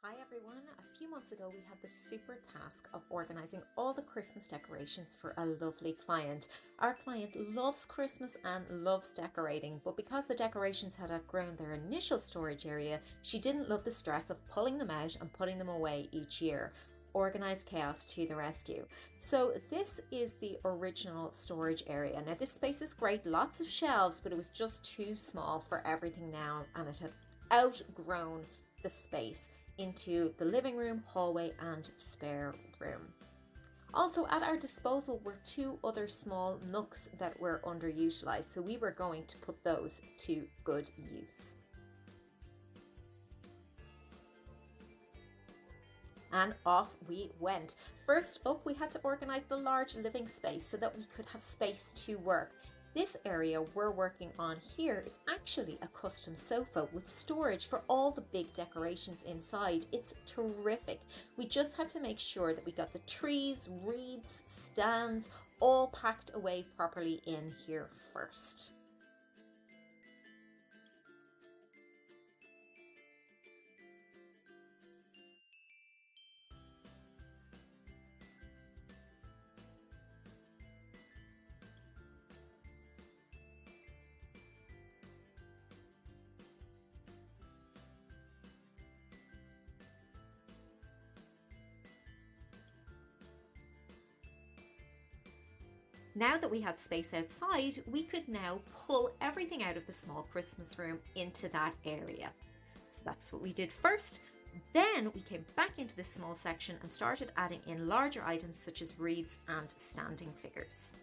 Hi everyone, a few months ago we had the super task of organising all the Christmas decorations for a lovely client. Our client loves Christmas and loves decorating, but because the decorations had outgrown their initial storage area, she didn't love the stress of pulling them out and putting them away each year. Organised Chaos to the rescue. So this is the original storage area. Now this space is great, lots of shelves, but it was just too small for everything now and it had outgrown the space into the living room, hallway and spare room. Also at our disposal were two other small nooks that were underutilized, so we were going to put those to good use. And off we went. First up, we had to organize the large living space so that we could have space to work. This area we're working on here is actually a custom sofa with storage for all the big decorations inside. It's terrific. We just had to make sure that we got the trees, wreaths, stands, all packed away properly in here first. Now that we had space outside, we could now pull everything out of the small Christmas room into that area. So that's what we did first. Then we came back into this small section and started adding in larger items such as wreaths and standing figures.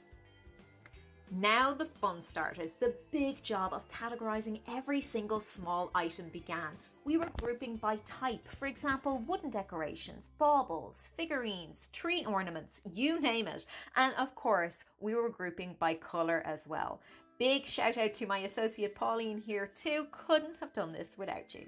Now the fun started. The big job of categorizing every single small item began. We were grouping by type, for example, wooden decorations, baubles, figurines, tree ornaments, you name it. And of course, we were grouping by color as well. Big shout out to my associate Pauline here too. Couldn't have done this without you.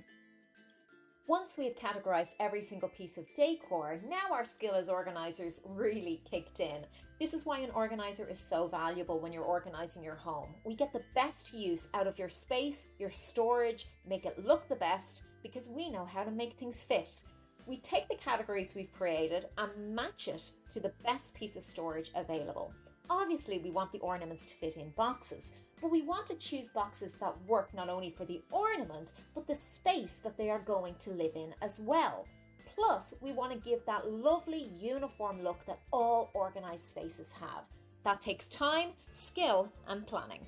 Once we had categorized every single piece of decor, now our skill as organisers really kicked in. This is why an organiser is so valuable when you're organising your home. We get the best use out of your space, your storage, make it look the best, because we know how to make things fit. We take the categories we've created and match it to the best piece of storage available. Obviously, we want the ornaments to fit in boxes, but we want to choose boxes that work not only for the ornament, but the space that they are going to live in as well. Plus, we want to give that lovely uniform look that all organised spaces have. That takes time, skill, and planning.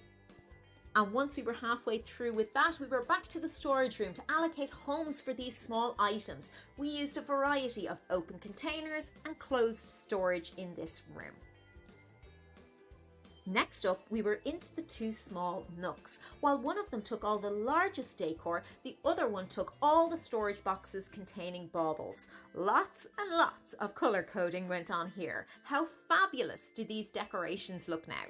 And once we were halfway through with that, we were back to the storage room to allocate homes for these small items. We used a variety of open containers and closed storage in this room. Next up, we were into the two small nooks. While one of them took all the largest decor, the other one took all the storage boxes containing baubles. Lots and lots of colour coding went on here. How fabulous do these decorations look now?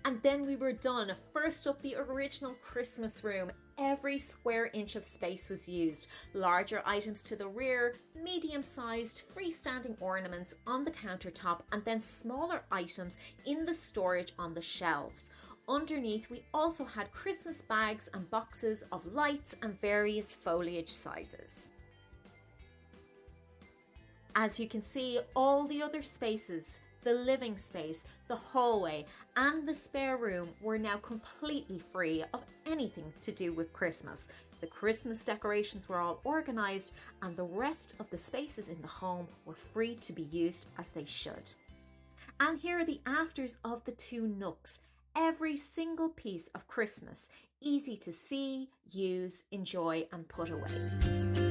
And then we were done. First up, the original Christmas room. Every square inch of space was used. Larger items to the rear, medium-sized freestanding ornaments on the countertop, and then smaller items in the storage on the shelves. Underneath, we also had Christmas bags and boxes of lights and various foliage sizes. As you can see, all the other spaces, the living space, the hallway and the spare room were now completely free of anything to do with Christmas. The Christmas decorations were all organised and the rest of the spaces in the home were free to be used as they should. And here are the afters of the two nooks. Every single piece of Christmas, easy to see, use, enjoy and put away.